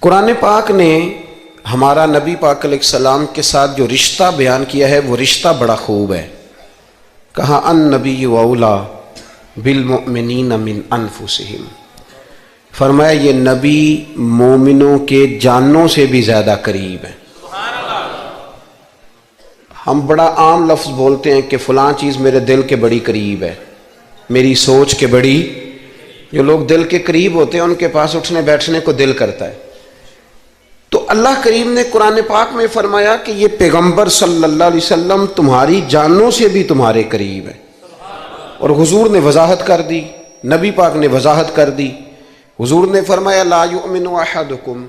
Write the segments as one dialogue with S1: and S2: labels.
S1: قرآن پاک نے ہمارا نبی پاک علیہ السلام کے ساتھ جو رشتہ بیان کیا ہے وہ رشتہ بڑا خوب ہے. کہا النبی اولا بالمؤمنین من انفسہم، فرمایا یہ نبی مومنوں کے جانوں سے بھی زیادہ قریب ہے. ہم بڑا عام لفظ بولتے ہیں کہ فلاں چیز میرے دل کے بڑی قریب ہے، میری سوچ کے بڑی. جو لوگ دل کے قریب ہوتے ہیں ان کے پاس اٹھنے بیٹھنے کو دل کرتا ہے. تو اللہ کریم نے قرآن پاک میں فرمایا کہ یہ پیغمبر صلی اللہ علیہ وسلم تمہاری جانوں سے بھی تمہارے قریب ہے. اور حضور نے وضاحت کر دی، نبی پاک نے وضاحت کر دی. حضور نے فرمایا لا یؤمن احدکم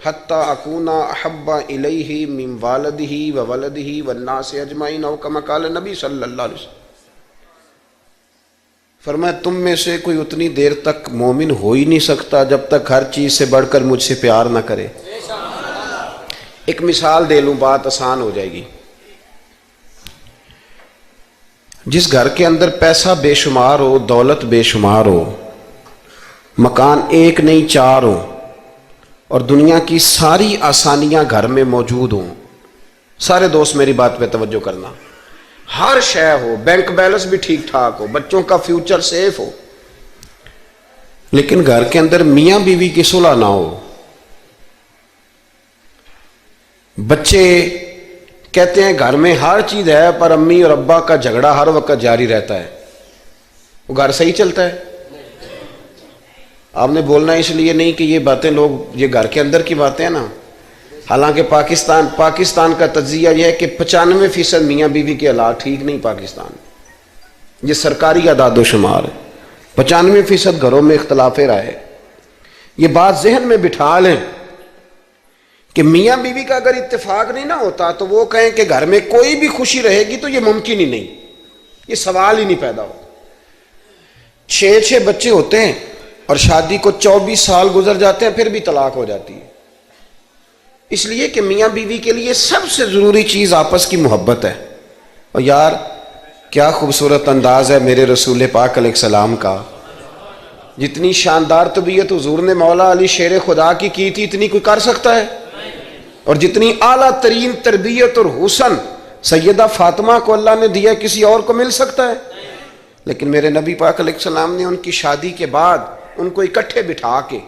S1: حتی اکون احب الیہ من والدہ وولدہ والناس اجمعین او کما قال نبی صلی اللہ علیہ وسلم. فرمایا تم میں سے کوئی اتنی دیر تک مومن ہو ہی نہیں سکتا جب تک ہر چیز سے بڑھ کر مجھ سے پیار نہ کرے. ایک مثال دے لوں، بات آسان ہو جائے گی. جس گھر کے اندر پیسہ بے شمار ہو، دولت بے شمار ہو، مکان ایک نہیں چار ہو، اور دنیا کی ساری آسانیاں گھر میں موجود ہوں، سارے دوست میری بات پہ توجہ کرنا، ہر شے ہو، بینک بیلنس بھی ٹھیک ٹھاک ہو، بچوں کا فیوچر سیف ہو، لیکن گھر کے اندر میاں بیوی کی صلح نہ ہو. بچے کہتے ہیں گھر میں ہر چیز ہے پر امی اور ابا کا جھگڑا ہر وقت جاری رہتا ہے، وہ گھر صحیح چلتا ہے؟ آپ نے بولنا اس لیے نہیں کہ یہ باتیں لوگ، یہ گھر کے اندر کی باتیں ہیں نا. حالانکہ پاکستان کا تجزیہ یہ ہے کہ 95% میاں بیوی کے حالات ٹھیک نہیں. پاکستان یہ سرکاری اعداد و شمار ہے، 95% گھروں میں اختلاف رائے. یہ بات ذہن میں بٹھا لیں کہ میاں بیوی کا اگر اتفاق نہیں نہ ہوتا تو وہ کہیں کہ گھر میں کوئی بھی خوشی رہے گی تو یہ ممکن ہی نہیں، یہ سوال ہی نہیں پیدا ہوتا. 6 بچے ہوتے ہیں اور شادی کو 24 سال گزر جاتے ہیں پھر بھی طلاق ہو جاتی ہے. اس لیے کہ میاں بیوی کے لیے سب سے ضروری چیز آپس کی محبت ہے. اور یار کیا خوبصورت انداز ہے میرے رسول پاک علیہ السلام کا. جتنی شاندار طبیعت حضور نے مولا علی شیر خدا کی تھی اتنی کوئی کر سکتا ہے؟ اور جتنی اعلیٰ ترین تربیت اور حسن سیدہ فاطمہ کو اللہ نے دیا کسی اور کو مل سکتا ہے؟ لیکن میرے نبی پاک علیہ السلام نے ان کی شادی کے بعد ان کو اکٹھے بٹھا کے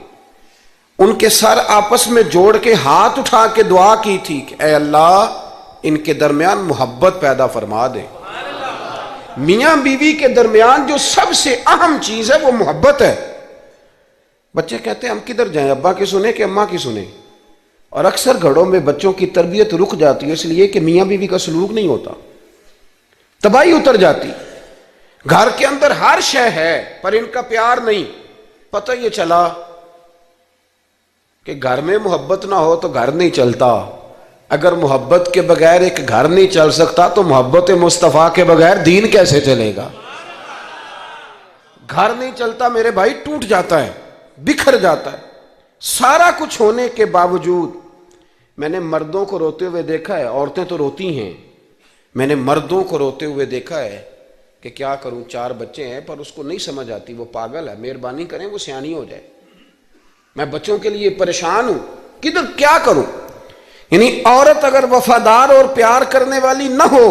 S1: ان کے سر آپس میں جوڑ کے ہاتھ اٹھا کے دعا کی تھی کہ اے اللہ ان کے درمیان محبت پیدا فرما دے. میاں بیوی کے درمیان جو سب سے اہم چیز ہے وہ محبت ہے. بچے کہتے ہیں ہم کدھر جائیں، ابا کی سنیں کہ اماں کی سنیں؟ اور اکثر گھروں میں بچوں کی تربیت رک جاتی ہے اس لیے کہ میاں بیوی کا سلوک نہیں ہوتا، تباہی اتر جاتی. گھر کے اندر ہر شے ہے پر ان کا پیار نہیں. پتہ یہ چلا کہ گھر میں محبت نہ ہو تو گھر نہیں چلتا. اگر محبت کے بغیر ایک گھر نہیں چل سکتا تو محبت مصطفیٰ کے بغیر دین کیسے چلے گا؟ گھر نہیں چلتا میرے بھائی، ٹوٹ جاتا ہے، بکھر جاتا ہے. سارا کچھ ہونے کے باوجود میں نے مردوں کو روتے ہوئے دیکھا ہے، عورتیں تو روتی ہیں، میں نے مردوں کو روتے ہوئے دیکھا ہے کہ کیا کروں 4 بچے ہیں پر اس کو نہیں سمجھ آتی، وہ پاگل ہے، مہربانی کریں وہ سیانی ہو جائے، میں بچوں کے لیے پریشان ہوں، کدھر کیا کروں. یعنی عورت اگر وفادار اور پیار کرنے والی نہ ہو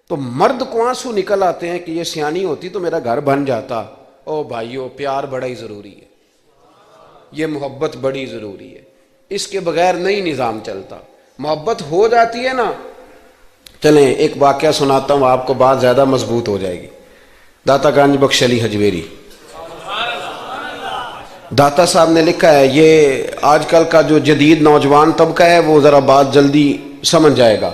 S1: تو مرد کو آنسو نکل آتے ہیں کہ یہ سیانی ہوتی تو میرا گھر بن جاتا. او بھائیو پیار بڑا ہی ضروری ہے، یہ محبت بڑی ضروری ہے، اس کے بغیر نہیں نظام چلتا. محبت ہو جاتی ہے نا. چلیں ایک واقعہ سناتا ہوں آپ کو، بات زیادہ مضبوط ہو جائے گی. داتا گنج بخش علی حجویری داتا صاحب نے لکھا ہے، یہ آج کل کا جو جدید نوجوان طبقہ ہے وہ ذرا بات جلدی سمجھ جائے گا.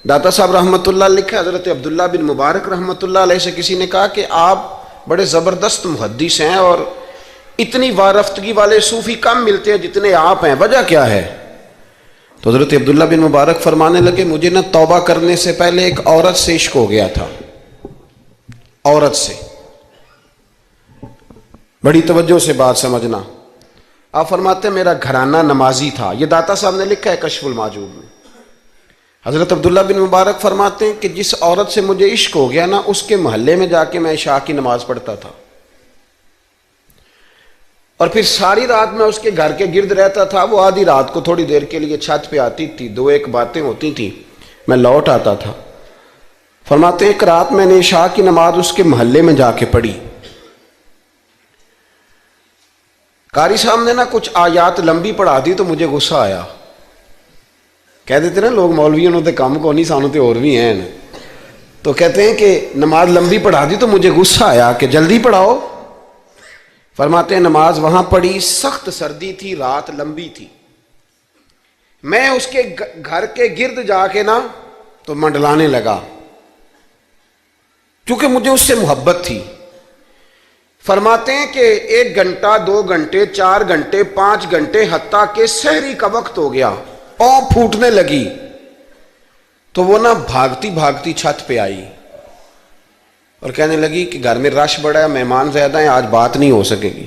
S1: داتا صاحب رحمۃ اللہ لکھا ہے، حضرت عبداللہ بن مبارک رحمۃ اللہ علیہ سے کسی نے کہا کہ آپ بڑے زبردست محدث ہیں اور اتنی وارفتگی والے صوفی کم ملتے ہیں جتنے آپ ہیں، وجہ کیا ہے؟ تو حضرت عبداللہ بن مبارک فرمانے لگے مجھے نہ توبہ کرنے سے پہلے ایک عورت سے عشق ہو گیا تھا، عورت سے. بڑی توجہ سے بات سمجھنا. آپ فرماتے ہیں میرا گھرانہ نمازی تھا. یہ داتا صاحب نے لکھا ہے کشف المعجوب میں. حضرت عبداللہ بن مبارک فرماتے ہیں کہ جس عورت سے مجھے عشق ہو گیا نا اس کے محلے میں جا کے میں عشاء کی نماز پڑھتا تھا. اور پھر ساری رات میں اس کے گھر کے گرد رہتا تھا. وہ آدھی رات کو تھوڑی دیر کے لیے چھت پہ آتی تھی, 2-1 باتیں ہوتی تھیں, میں لوٹ آتا تھا. فرماتے ہیں ایک رات میں نے عشاء کی نماز اس کے محلے میں جا کے پڑھی. قاری صاحب نے نا کچھ آیات لمبی پڑھا دی تو مجھے غصہ آیا. کہہ دیتے نا لوگ مولویوں نے کام کو نہیں, سانو تے اور بھی ہیں. تو کہتے ہیں کہ نماز لمبی پڑھا دی تو مجھے غصہ آیا کہ جلدی پڑھاؤ. فرماتے ہیں نماز وہاں پڑھی, سخت سردی تھی, رات لمبی تھی. میں اس کے گھر کے گرد جا کے نا تو منڈلانے لگا, کیونکہ مجھے اس سے محبت تھی. فرماتے ہیں کہ 1 گھنٹہ 2 گھنٹے 4 گھنٹے 5 گھنٹے حتیٰ کہ سحری کا وقت ہو گیا, پاؤں پھوٹنے لگی. تو وہ نا بھاگتی بھاگتی چھت پہ آئی اور کہنے لگی کہ گھر میں رش بڑا ہے, مہمان زیادہ ہیں, آج بات نہیں ہو سکے گی.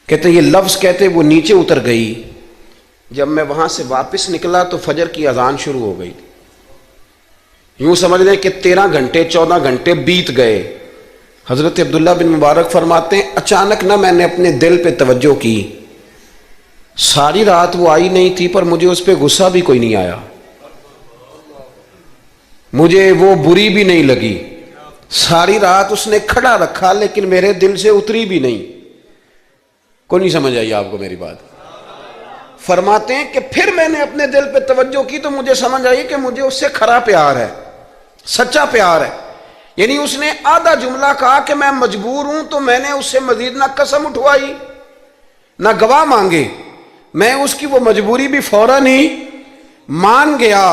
S1: کہتے یہ لفظ کہتے وہ نیچے اتر گئی. جب میں وہاں سے واپس نکلا تو فجر کی اذان شروع ہو گئی. یوں سمجھ لیں کہ 13 گھنٹے 14 گھنٹے بیت گئے. حضرت عبداللہ بن مبارک فرماتے ہیں اچانک نہ میں نے اپنے دل پہ توجہ کی. ساری رات وہ آئی نہیں تھی پر مجھے اس پہ غصہ بھی کوئی نہیں آیا, مجھے وہ بری بھی نہیں لگی. ساری رات اس نے کھڑا رکھا لیکن میرے دل سے اتری بھی نہیں. کوئی نہیں سمجھ آئی آپ کو میری بات؟ فرماتے ہیں کہ پھر میں نے اپنے دل پہ توجہ کی تو مجھے سمجھ آئی کہ مجھے اس سے کھرا پیار ہے, سچا پیار ہے. یعنی اس نے آدھا جملہ کہا کہ میں مجبور ہوں, تو میں نے اس سے مزید نہ قسم اٹھوائی نہ گواہ مانگے, میں اس کی وہ مجبوری بھی فوراً ہی مان گیا.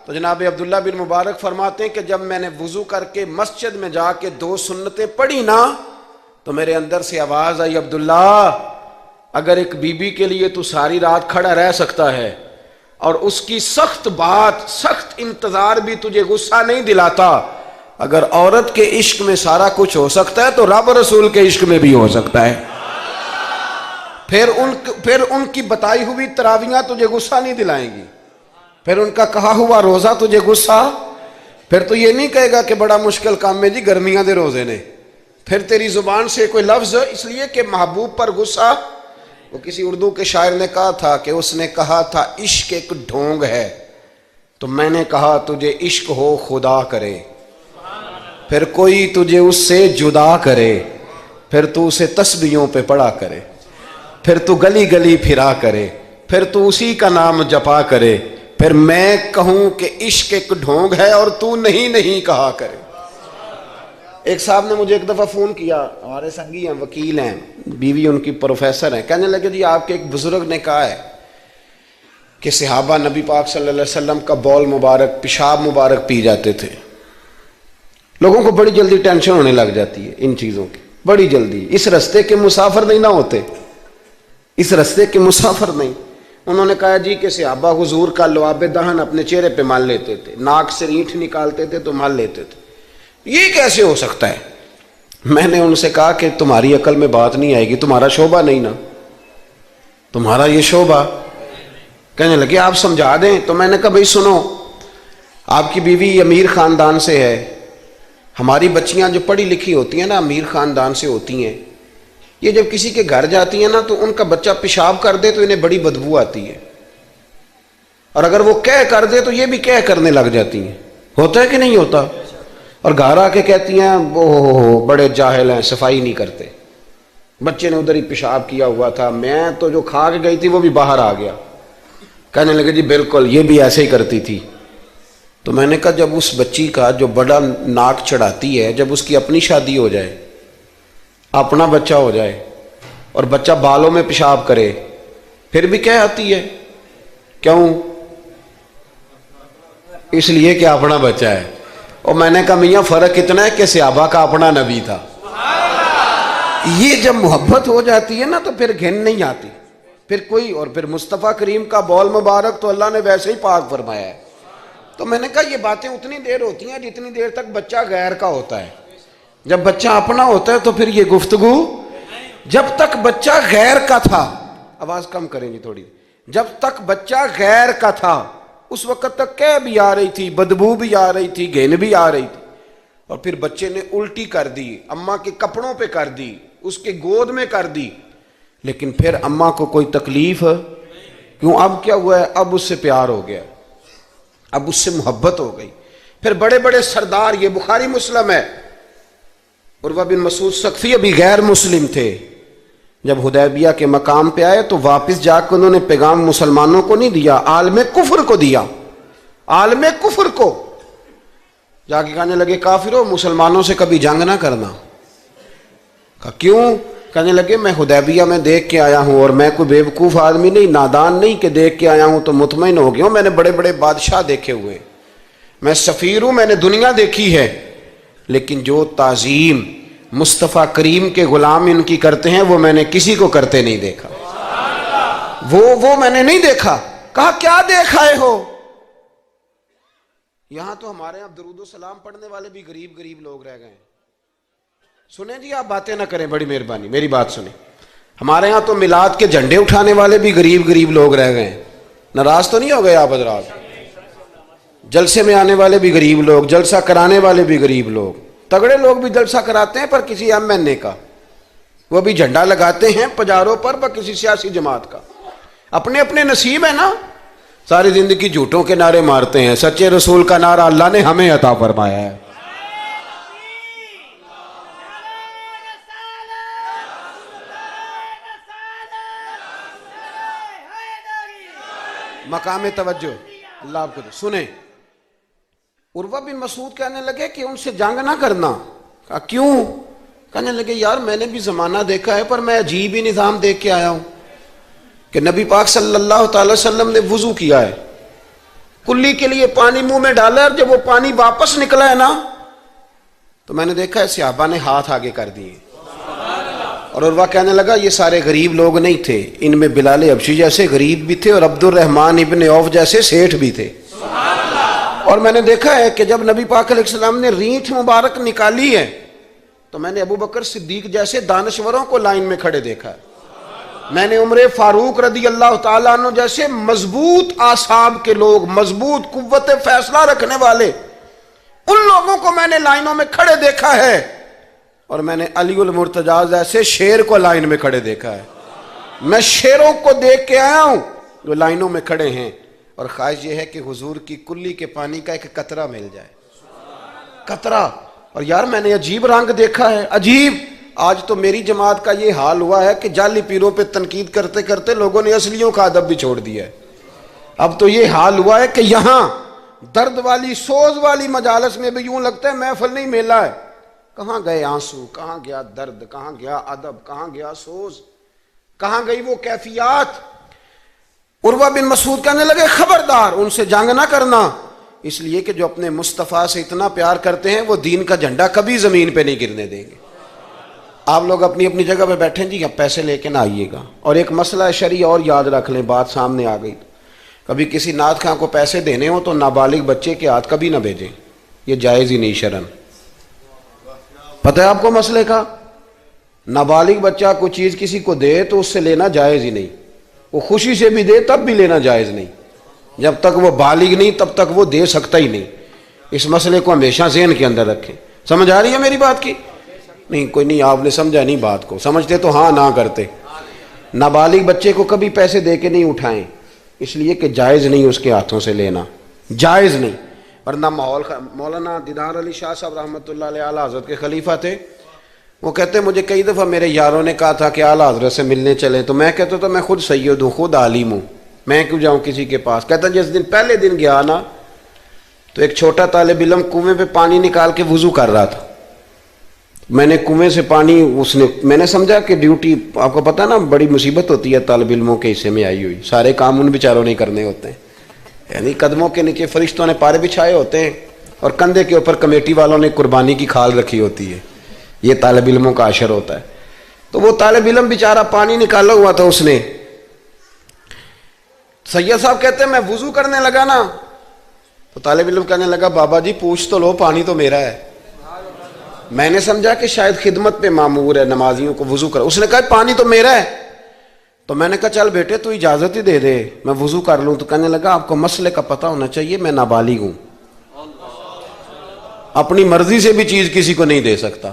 S1: تو جناب عبداللہ بن مبارک فرماتے ہیں کہ جب میں نے وضو کر کے مسجد میں جا کے 2 سنتیں پڑھی نا تو میرے اندر سے آواز آئی, عبداللہ اگر ایک بی بی کے لیے تو ساری رات کھڑا رہ سکتا ہے اور اس کی سخت بات سخت انتظار بھی تجھے غصہ نہیں دلاتا, اگر عورت کے عشق میں سارا کچھ ہو سکتا ہے تو رب رسول کے عشق میں بھی ہو سکتا ہے. پھر ان کی بتائی ہوئی تراویحاں تجھے غصہ نہیں دلائیں گی, پھر ان کا کہا ہوا روزہ تجھے غصہ, پھر تو یہ نہیں کہے گا کہ بڑا مشکل کام ہے جی گرمیاں دے روزے نے. پھر تیری زبان سے کوئی لفظ, اس لیے کہ محبوب پر غصہ. وہ کسی اردو کے شاعر نے کہا تھا کہ اس نے کہا تھا عشق ایک ڈھونگ ہے, تو میں نے کہا تجھے عشق ہو خدا کرے, پھر کوئی تجھے اس سے جدا کرے, پھر تو اسے تسبیحوں پہ پڑھا کرے, پھر تو گلی گلی پھرا کرے, پھر تو اسی کا نام جپا کرے, پھر میں کہوں کہ عشق ایک ڈھونگ ہے اور تو نہیں کہا کرے. ایک صاحب نے مجھے ایک دفعہ فون کیا, ہمارے سنگی ہیں, وکیل ہیں, بیوی ان کی پروفیسر ہیں. کہنے لگے جی آپ کے ایک بزرگ نے کہا ہے کہ صحابہ نبی پاک صلی اللہ علیہ وسلم کا بول مبارک پیشاب مبارک پی جاتے تھے. لوگوں کو بڑی جلدی ٹینشن ہونے لگ جاتی ہے ان چیزوں کی, بڑی جلدی. اس رستے کے مسافر نہیں نہ ہوتے, اس رستے کے مسافر نہیں. انہوں نے کہا جی کہ صحابہ حضور کا لعاب دہن اپنے چہرے پہ مال لیتے تھے, ناک سے رینٹھ نکالتے تھے تو مال لیتے تھے. یہ کیسے ہو سکتا ہے؟ میں نے ان سے کہا کہ تمہاری عقل میں بات نہیں آئے گی, تمہارا شعبہ نہیں نا, تمہارا یہ شعبہ. کہنے لگے آپ سمجھا دیں. تو میں نے کہا بھائی سنو, آپ کی بیوی امیر خاندان سے ہے, ہماری بچیاں جو پڑھی لکھی ہوتی ہیں نا امیر خاندان سے ہوتی ہیں, یہ جب کسی کے گھر جاتی ہیں نا تو ان کا بچہ پیشاب کر دے تو انہیں بڑی بدبو آتی ہے, اور اگر وہ کہہ کر دے تو یہ بھی کہہ کرنے لگ جاتی ہیں. ہوتا ہے کہ نہیں ہوتا؟ اور گھر آ کے کہتی ہیں وہ بڑے جاہل ہیں, صفائی نہیں کرتے, بچے نے ادھر ہی پیشاب کیا ہوا تھا, میں تو جو کھا کے گئی تھی وہ بھی باہر آ گیا. کہنے لگے جی بالکل یہ بھی ایسے ہی کرتی تھی. تو میں نے کہا جب اس بچی کا جو بڑا ناک چڑھاتی ہے, جب اس کی اپنی شادی ہو جائے, اپنا بچہ ہو جائے اور بچہ بالوں میں پیشاب کرے, پھر بھی کیا آتی ہے؟ کیوں؟ اس لیے کہ اپنا بچہ ہے. اور میں نے کہا میاں فرق اتنا ہے کہ صحابہ کا اپنا نبی تھا. یہ جب محبت ہو جاتی ہے نا تو پھر گھن نہیں آتی پھر کوئی. اور پھر مصطفیٰ کریم کا بول مبارک تو اللہ نے ویسے ہی پاک فرمایا ہے. تو میں نے کہا یہ باتیں اتنی دیر ہوتی ہیں جتنی دیر تک بچہ غیر کا ہوتا ہے. جب بچہ اپنا ہوتا ہے تو پھر یہ گفتگو. جب تک بچہ غیر کا تھا, آواز کم کریں گی تھوڑی, جب تک بچہ غیر کا تھا اس وقت تک کہہ بھی آ رہی تھی, بدبو بھی آ رہی تھی, گھن بھی آ رہی تھی. اور پھر بچے نے الٹی کر دی, اماں کے کپڑوں پہ کر دی, اس کے گود میں کر دی. لیکن پھر اماں کو کوئی تکلیف کیوں؟ اب کیا ہوا ہے؟ اب اس سے پیار ہو گیا، اب اس سے محبت ہو گئی۔ پھر بڑے بڑے سردار، یہ بخاری مسلم ہے، عروہ بن مسعود ثقفی ابھی غیر مسلم تھے، جب حدیبیہ کے مقام پہ آئے تو واپس جا کے انہوں نے پیغام مسلمانوں کو نہیں دیا، عالم کفر کو دیا، عالم کفر کو جا کے کہنے لگے کافروں مسلمانوں سے کبھی جنگ نہ کرنا۔ کہا کیوں؟ کہنے لگے میں حدیبیہ میں دیکھ کے آیا ہوں، اور میں کوئی بیوقوف آدمی نہیں، نادان نہیں کہ دیکھ کے آیا ہوں تو مطمئن ہو گیا ہوں، میں نے بڑے بڑے بادشاہ دیکھے ہوئے، میں سفیر ہوں، میں نے دنیا دیکھی ہے، لیکن جو تعظیم مصطفیٰ کریم کے غلام ان کی کرتے ہیں وہ میں نے کسی کو کرتے نہیں دیکھا، وہ میں نے نہیں دیکھا۔ کہا کیا دیکھ آئے ہو؟ یہاں تو ہمارے یہاں درود و سلام پڑھنے والے بھی غریب غریب لوگ رہ گئے ہیں۔ سنیں جی، آپ باتیں نہ کریں، بڑی مہربانی میری بات سنیں۔ ہمارے ہاں تو میلاد کے جھنڈے اٹھانے والے بھی غریب غریب لوگ رہ گئے ہیں، ناراض تو نہیں ہو گئے آپ حضرات؟ جلسے میں آنے والے بھی غریب لوگ، جلسہ کرانے والے بھی غریب لوگ، تگڑے لوگ بھی جلسہ کراتے ہیں پر کسی ایم این اے کا، وہ بھی جھنڈا لگاتے ہیں پجاروں پر کسی سیاسی جماعت کا، اپنے اپنے نصیب ہے نا۔ ساری زندگی جھوٹوں کے نعرے مارتے ہیں، سچے رسول کا نعرہ اللہ نے ہمیں عطا فرمایا ہے۔ مقام توجہ اللہ آپ کو دے۔ سنیں، عروہ بن مسعود کہنے لگے کہ ان سے جنگ نہ کرنا۔ کہا کیوں؟ کہنے لگے یار میں نے بھی زمانہ دیکھا ہے پر میں عجیب ہی نظام دیکھ کے آیا ہوں کہ نبی پاک صلی اللہ تعالی وسلم نے وضو کیا ہے، کلی کے لیے پانی منہ میں ڈالا، اور جب وہ پانی واپس نکلا ہے نا تو میں نے دیکھا ہے صحابہ نے ہاتھ آگے کر دیے، اور عروہ کہنے لگا یہ سارے غریب لوگ نہیں تھے، ان میں بلال حبشی جیسے غریب بھی تھے اور عبد الرحمن ابن عوف جیسے سیٹھ بھی تھے، اور میں نے دیکھا ہے کہ جب نبی پاک علیہ السلام نے رینٹ مبارک نکالی ہے تو میں نے ابو بکر صدیق جیسے دانشوروں کو لائن میں کھڑے دیکھا ہے، میں نے عمر فاروق رضی اللہ تعالیٰ عنہ جیسے مضبوط اعصاب کے لوگ، مضبوط قوت فیصلہ رکھنے والے، ان لوگوں کو میں نے لائنوں میں کھڑے دیکھا ہے، اور میں نے علی المرتضیٰ ایسے شیر کو لائن میں کھڑے دیکھا ہے۔ میں شیروں کو دیکھ کے آیا ہوں جو لائنوں میں کھڑے ہیں، اور خواہش یہ ہے کہ حضور کی کلی کے پانی کا ایک قطرہ مل جائے، قطرہ۔ اور یار میں نے عجیب رنگ دیکھا ہے، عجیب۔ آج تو میری جماعت کا یہ حال ہوا ہے کہ جعلی پیروں پہ تنقید کرتے کرتے لوگوں نے اصلیوں کا ادب بھی چھوڑ دیا ہے۔ اب تو یہ حال ہوا ہے کہ یہاں درد والی سوز والی مجالس میں بھی یوں لگتا ہے محفل نہیں میلہ ہے۔ کہاں گئے آنسو، کہاں گیا درد، کہاں گیا ادب، کہاں گیا سوز، کہاں گئی وہ کیفیات؟ عروہ بن مسعود کہنے لگے خبردار ان سے جنگ نہ کرنا، اس لیے کہ جو اپنے مصطفیٰ سے اتنا پیار کرتے ہیں وہ دین کا جھنڈا کبھی زمین پہ نہیں گرنے دیں گے۔ آپ لوگ اپنی اپنی جگہ پہ بیٹھیں جی، اب پیسے لے کے نہ آئیے گا۔ اور ایک مسئلہ شرعی اور یاد رکھ لیں، بات سامنے آ گئی، کبھی کسی نعت خواں کو پیسے دینے ہوں تو نابالغ بچے کے ہاتھ کبھی نہ بھیجیں، یہ جائز ہی نہیں شرعن۔ پتہ ہے آپ کو مسئلے کا؟ نابالغ بچہ کوئی چیز کسی کو دے تو اس سے لینا جائز ہی نہیں، وہ خوشی سے بھی دے تب بھی لینا جائز نہیں، جب تک وہ بالغ نہیں تب تک وہ دے سکتا ہی نہیں۔ اس مسئلے کو ہمیشہ ذہن کے اندر رکھیں۔ سمجھ آ رہی ہے میری بات کی؟ نہیں کوئی نہیں، آپ نے سمجھا نہیں بات کو، سمجھتے تو ہاں نہ کرتے۔ نابالغ بچے کو کبھی پیسے دے کے نہیں اٹھائیں، اس لیے کہ جائز نہیں اس کے ہاتھوں سے لینا، جائز نہیں۔ ورنہ مولانا دیدار علی شاہ صاحب رحمۃ اللہ علیہ اعلیٰ حضرت کے خلیفہ تھے، وہ کہتے مجھے کئی دفعہ میرے یاروں نے کہا تھا کہ اعلیٰ حضرت سے ملنے چلے، تو میں کہتا تھا میں خود سید ہوں، خود عالم ہوں، میں کیوں جاؤں کسی کے پاس۔ کہتا جس دن پہلے دن گیا نا تو ایک چھوٹا طالب علم کنویں پہ پانی نکال کے وضو کر رہا تھا، میں نے کنویں سے پانی میں نے سمجھا کہ ڈیوٹی، آپ کو پتہ نا بڑی مصیبت ہوتی ہے طالب علموں کے حصے میں آئی ہوئی، سارے کام ان بیچاروں نہیں کرنے ہوتے ہیں، یعنی قدموں کے نیچے فرشتوں نے پارے بچھائے ہوتے ہیں اور کندھے کے اوپر کمیٹی والوں نے قربانی کی کھال رکھی ہوتی ہے، یہ طالب علموں کا عشر ہوتا ہے۔ تو وہ طالب علم بیچارہ پانی نکالا ہوا تھا، اس نے، سید صاحب کہتے ہیں میں وضو کرنے لگا نا تو طالب علم کہنے لگا بابا جی پوچھ تو لو، پانی تو میرا ہے۔ میں نے سمجھا کہ شاید خدمت پہ معمور ہے، نمازیوں کو وضو کر، اس نے کہا پانی تو میرا ہے، تو میں نے کہا چل بیٹے تو اجازت ہی دے دے میں وضو کر لوں، تو کہنے لگا آپ کو مسئلے کا پتہ ہونا چاہیے، میں نابالغ ہوں، اپنی مرضی سے بھی چیز کسی کو نہیں دے سکتا۔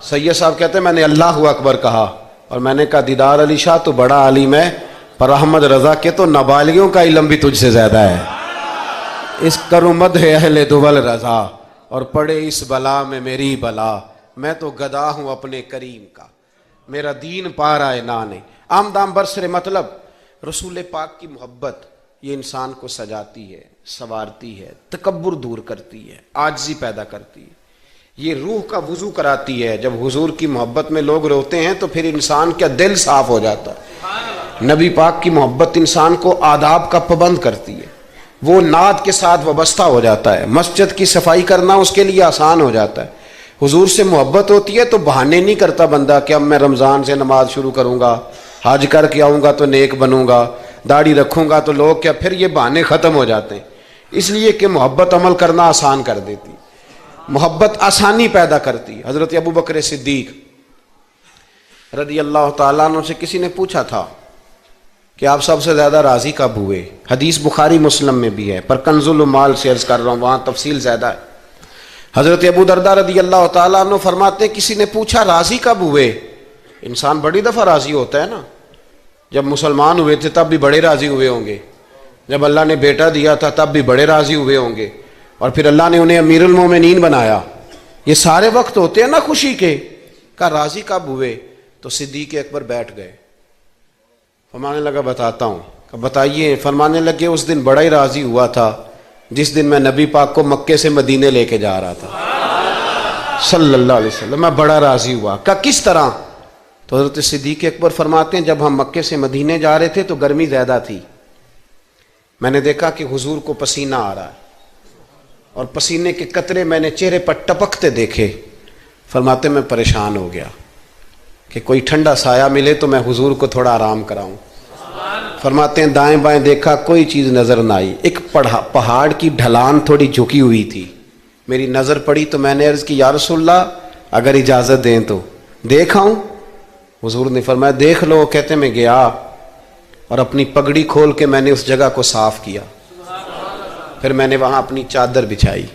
S1: سید صاحب کہتے ہیں میں نے اللہ اکبر کہا اور میں نے کہا دیدار علی شاہ تو بڑا عالم ہے، پر احمد رضا کے تو نابالغوں کا علم بھی تجھ سے زیادہ ہے۔ اس کرو مدح اہل دول رضا، اور پڑے اس بلا میں میری بلا، میں تو گدا ہوں اپنے کریم کا، میرا دین پا رہا ہے نانے۔ عام دام برسر مطلب رسول پاک کی محبت یہ انسان کو سجاتی ہے، سنوارتی ہے، تکبر دور کرتی ہے، عاجزی پیدا کرتی ہے، یہ روح کا وضو کراتی ہے۔ جب حضور کی محبت میں لوگ روتے ہیں تو پھر انسان کا دل صاف ہو جاتا ہے۔ نبی پاک کی محبت انسان کو آداب کا پابند کرتی ہے، وہ نعت کے ساتھ وابستہ ہو جاتا ہے، مسجد کی صفائی کرنا اس کے لیے آسان ہو جاتا ہے۔ حضور سے محبت ہوتی ہے تو بہانے نہیں کرتا بندہ کہ اب میں رمضان سے نماز شروع کروں گا، حج کر کے آؤں گا تو نیک بنوں گا، داڑھی رکھوں گا تو لوگ کیا، پھر یہ بہانے ختم ہو جاتے ہیں۔ اس لیے کہ محبت عمل کرنا آسان کر دیتی، محبت آسانی پیدا کرتی۔ حضرت ابو بکر صدیق رضی اللہ تعالیٰ عنہ سے کسی نے پوچھا تھا کہ آپ سب سے زیادہ راضی کب ہوئے؟ حدیث بخاری مسلم میں بھی ہے، پر کنز المال سے عرض کر رہا ہوں، وہاں تفصیل زیادہ ہے۔ حضرت ابو درداء رضی اللہ تعالیٰ عنہ فرماتے ہیں کسی نے پوچھا راضی کب ہوئے؟ انسان بڑی دفعہ راضی ہوتا ہے نا، جب مسلمان ہوئے تھے تب بھی بڑے راضی ہوئے ہوں گے، جب اللہ نے بیٹا دیا تھا تب بھی بڑے راضی ہوئے ہوں گے، اور پھر اللہ نے انہیں امیر المومنین بنایا، یہ سارے وقت ہوتے ہیں نا خوشی کے۔ کہا راضی کب ہوئے؟ تو صدیق اکبر بیٹھ گئے، فرمانے لگا بتاتا ہوں۔ کہ بتائیے۔ فرمانے لگے اس دن بڑا ہی راضی ہوا تھا جس دن میں نبی پاک کو مکے سے مدینے لے کے جا رہا تھا صلی اللہ علیہ وسلم، میں بڑا راضی ہوا۔ کہا کس طرح؟ تو حضرت صدیق اکبر فرماتے ہیں جب ہم مکے سے مدینے جا رہے تھے تو گرمی زیادہ تھی، میں نے دیکھا کہ حضور کو پسینہ آ رہا ہے اور پسینے کے قطرے میں نے چہرے پر ٹپکتے دیکھے۔ فرماتے میں پریشان ہو گیا کہ کوئی ٹھنڈا سایہ ملے تو میں حضور کو تھوڑا آرام کراؤں۔ فرماتے ہیں دائیں بائیں دیکھا کوئی چیز نظر نہ آئی، ایک پہاڑ کی ڈھلان تھوڑی جھکی ہوئی تھی، میری نظر پڑی تو میں نے عرض کی یا رسول اللہ اگر اجازت دیں تو دیکھ آؤں؟ حضور نے فرمایا دیکھ لو۔ کہتے میں گیا اور اپنی پگڑی کھول کے میں نے اس جگہ کو صاف کیا، پھر میں نے وہاں اپنی چادر بچھائی،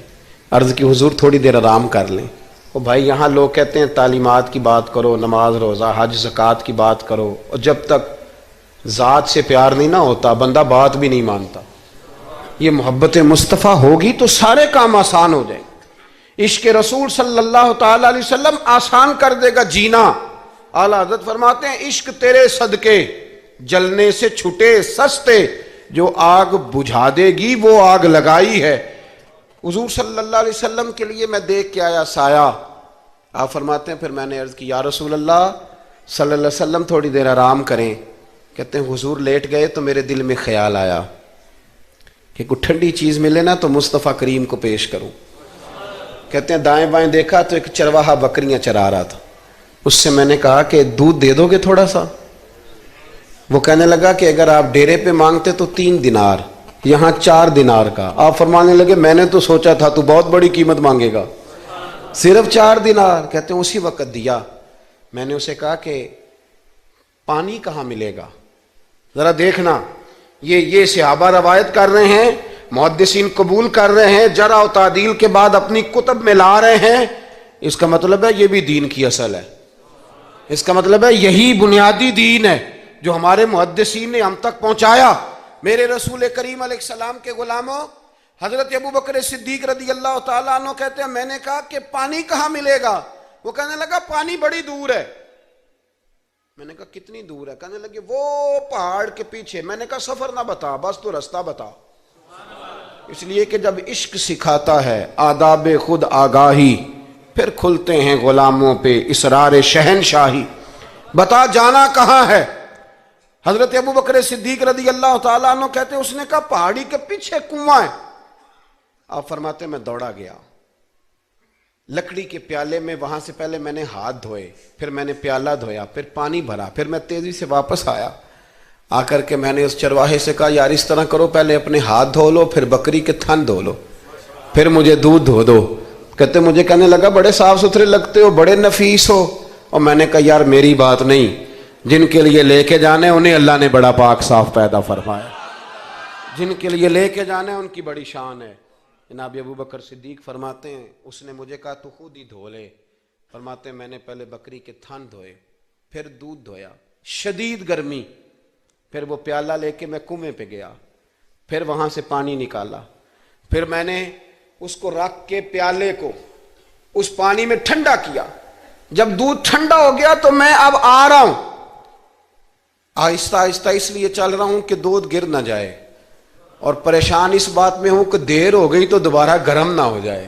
S1: عرض کی حضور تھوڑی دیر آرام کر لیں۔ وہ بھائی یہاں لوگ کہتے ہیں تعلیمات کی بات کرو، نماز روزہ حج زکوٰۃ کی بات کرو، اور جب تک ذات سے پیار نہیں نہ ہوتا بندہ بات بھی نہیں مانتا۔ یہ محبت مصطفیٰ ہوگی تو سارے کام آسان ہو جائیں گے۔ عشق رسول صلی اللہ تعالی علیہ وسلم آسان کر دے گا جینا۔ اعلیٰ حضرت فرماتے ہیں عشق تیرے صدقے جلنے سے چھٹے سستے، جو آگ بجھا دے گی وہ آگ لگائی ہے۔ حضور صلی اللہ علیہ وسلم کے لیے میں دیکھ کے آیا سایہ۔ آپ فرماتے ہیں پھر میں نے عرض کی یا رسول اللہ صلی اللہ علیہ وسلم تھوڑی دیر آرام کریں۔ کہتے ہیں حضور لیٹ گئے تو میرے دل میں خیال آیا کہ کوئی ٹھنڈی چیز ملے نا تو مصطفیٰ کریم کو پیش کروں۔ کہتے ہیں دائیں بائیں دیکھا تو ایک چرواہا بکریاں چرا رہا تھا، اس سے میں نے کہا کہ دودھ دے دو گے تھوڑا سا؟ وہ کہنے لگا کہ اگر آپ ڈیرے پہ مانگتے تو 3 دینار، یہاں 4 دینار کا۔ آپ فرمانے لگے میں نے تو سوچا تھا تو بہت بڑی قیمت مانگے گا، صرف 4 دینار۔ کہتے ہیں اسی وقت دیا۔ میں نے اسے کہا کہ پانی کہاں ملے گا؟ ذرا دیکھنا، یہ صحابہ روایت کر رہے ہیں، محدثین قبول کر رہے ہیں، جرح و تعدیل کے بعد اپنی کتب میں لا رہے ہیں، اس کا مطلب ہے یہ بھی دین کی اصل ہے، اس کا مطلب ہے یہی بنیادی دین ہے جو ہمارے محدثین نے ہم تک پہنچایا۔ میرے رسول کریم علیہ السلام کے غلاموں، حضرت ابو بکر صدیق رضی اللہ تعالیٰ عنہ کہتے ہیں میں نے کہا کہ پانی کہاں ملے گا؟ وہ کہنے لگا پانی بڑی دور ہے۔ میں نے کہا کتنی دور ہے؟ کہنے لگے وہ پہاڑ کے پیچھے۔ میں نے کہا سفر نہ بتا، بس تو رستہ بتا۔ اس لیے کہ جب عشق سکھاتا ہے آداب خود آگاہی، پھر کھلتے ہیں غلاموں پہ اسرار شہنشاہی۔ بتا جانا کہاں ہے؟ حضرت ابو بکر صدیق رضی اللہ تعالیٰ عنہ کہتے ہیں اس نے کہا پہاڑی کے پیچھے کنواں ہے۔ آپ فرماتے میں دوڑا گیا، لکڑی کے پیالے میں وہاں سے پہلے میں نے ہاتھ دھوئے، پھر میں نے پیالہ دھویا، پھر پانی بھرا، پھر میں تیزی سے واپس آیا۔ آ کر کے میں نے اس چرواہے سے کہا یار اس طرح کرو، پہلے اپنے ہاتھ دھو لو، پھر بکری کے تھن دھو لو، پھر مجھے دودھ دھو دو۔ کہتے مجھے کہنے لگا بڑے صاف ستھرے لگتے ہو، بڑے نفیس ہو۔ اور میں نے کہا یار میری بات نہیں، جن کے لیے لے کے جانے انہیں اللہ نے بڑا پاک صاف پیدا فرمایا، جن کے لیے لے کے جانے ان کی بڑی شان ہے۔ جناب ابو بکر صدیق فرماتے ہیں اس نے مجھے کہا تو خود ہی دھو لے۔ فرماتے ہیں میں نے پہلے بکری کے تھن دھوئے، پھر دودھ دھویا، شدید گرمی، پھر وہ پیالہ لے کے میں کنویں پہ گیا، پھر وہاں سے پانی نکالا، پھر میں نے اس کو رکھ کے پیالے کو اس پانی میں ٹھنڈا کیا، جب دودھ ٹھنڈا ہو گیا تو میں اب آ رہا ہوں، آہستہ آہستہ اس لیے چل رہا ہوں کہ دودھ گر نہ جائے، اور پریشان اس بات میں ہوں کہ دیر ہو گئی تو دوبارہ گرم نہ ہو جائے۔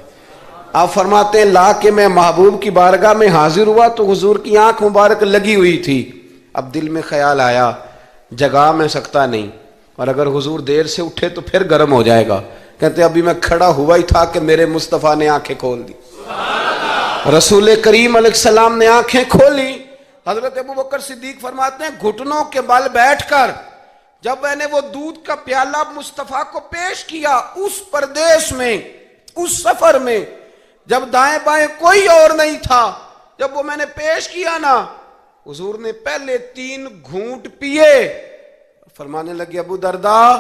S1: آپ فرماتے ہیں لا کے میں محبوب کی بارگاہ میں حاضر ہوا تو حضور کی آنکھ مبارک لگی ہوئی تھی، اب دل میں خیال آیا جگا میں سکتا نہیں، اور اگر حضور دیر سے اٹھے تو پھر گرم ہو جائے گا، کہتے ابھی میں کھڑا ہوا ہی تھا کہ میرے مصطفیٰ نے آنکھیں کھول دی، رسول کریم علیہ السلام نے آنکھیں کھولی۔ حضرت ابوبکر صدیق فرماتے ہیں گھٹنوں کے بل بیٹھ کر جب میں نے وہ دودھ کا پیالہ مصطفیٰ کو پیش کیا، اس پردیس میں، اس سفر میں، جب دائیں بائیں کوئی اور نہیں تھا، جب وہ میں نے پیش کیا نا، حضور نے پہلے 3 گھونٹ پیے، فرمانے لگے ابو درداء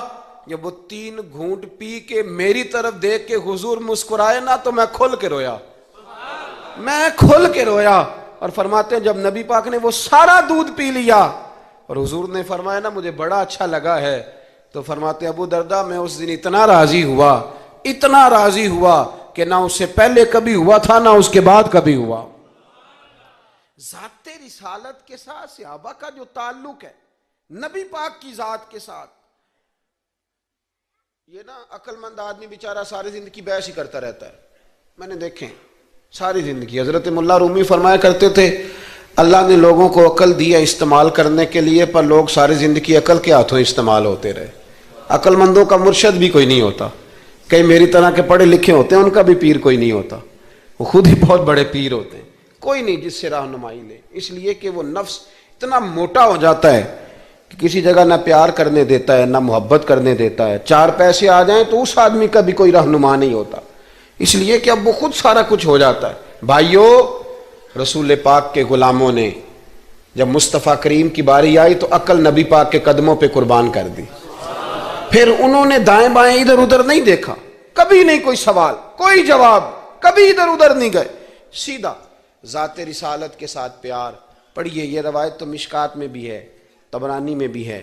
S1: جب وہ 3 گھونٹ پی کے میری طرف دیکھ کے حضور مسکرائے نا تو میں کھل کے رویا، میں کھل کے رویا۔ اور فرماتے ہیں جب نبی پاک نے وہ سارا دودھ پی لیا اور حضور نے فرمایا نا مجھے بڑا اچھا لگا ہے، تو فرماتے ہیں ابو درداء میں اس دن اتنا راضی ہوا، اتنا راضی ہوا کہ نہ اس سے پہلے کبھی ہوا تھا نہ اس کے بعد کبھی ہوا۔ ذات رسالت کے ساتھ صحابہ کا جو تعلق ہے، نبی پاک کی ذات کے ساتھ، یہ نا عقل مند آدمی بیچارہ ساری زندگی بحث ہی کرتا رہتا ہے، میں نے دیکھیں ساری زندگی۔ حضرت ملا رومی فرمایا کرتے تھے اللہ نے لوگوں کو عقل دی ہے استعمال کرنے کے لیے، پر لوگ ساری زندگی عقل کے ہاتھوں استعمال ہوتے رہے، عقل مندوں کا مرشد بھی کوئی نہیں ہوتا، کئی میری طرح کے پڑھے لکھے ہوتے ہیں ان کا بھی پیر کوئی نہیں ہوتا، وہ خود ہی بہت بڑے پیر ہوتے ہیں، کوئی نہیں جس سے رہنمائی لے، اس لیے کہ وہ نفس اتنا موٹا ہو جاتا ہے کہ کسی جگہ نہ پیار کرنے دیتا ہے نہ محبت کرنے دیتا ہے، 4 پیسے آ جائیں تو اس آدمی کا بھی کوئی رہنما نہیں ہوتا، اس لیے کہ اب وہ خود سارا کچھ ہو جاتا ہے۔ بھائیو، رسول پاک کے غلاموں نے جب مصطفیٰ کریم کی باری آئی تو عقل نبی پاک کے قدموں پہ قربان کر دی، پھر انہوں نے دائیں بائیں ادھر ادھر نہیں دیکھا، کبھی نہیں کوئی سوال کوئی جواب، کبھی ادھر ادھر نہیں گئے، سیدھا ذات رسالت کے ساتھ پیار۔ پڑھیے یہ روایت تو مشکات میں بھی ہے، طبرانی میں بھی ہے،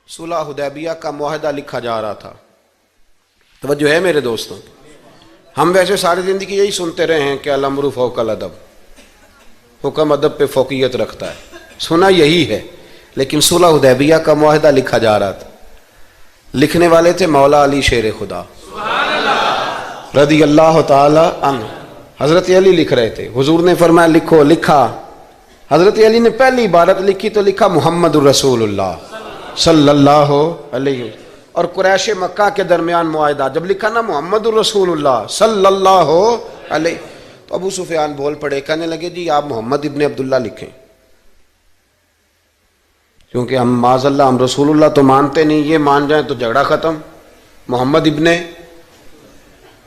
S1: صلح حدیبیہ کا معاہدہ لکھا جا رہا تھا، توجہ ہے میرے دوستوں، ہم ویسے ساری زندگی یہی سنتے رہے ہیں کہ الامر فوق الادب، حکم ادب پہ فوقیت رکھتا ہے، سنا یہی ہے، لیکن صلح حدیبیہ کا معاہدہ لکھا جا رہا تھا، لکھنے والے تھے مولا علی شیر خدا رضی اللہ تعالی عنہ، حضرت علی لکھ رہے تھے، حضور نے فرمایا لکھو، لکھا، حضرت علی نے پہلی عبارت لکھی تو لکھا محمد الرسول اللہ صلی اللہ علیہ وسلم، اور قریش مکہ کے درمیان معاہدہ، جب لکھا نا محمد الرسول اللہ صلی اللہ علیہ، تو ابو سفیان بول پڑے، کہنے لگے جی آپ محمد ابن عبداللہ لکھیں، کیونکہ ہم معاذ اللہ ہم رسول اللہ تو مانتے نہیں، یہ مان جائیں تو جھگڑا ختم، محمد ابن،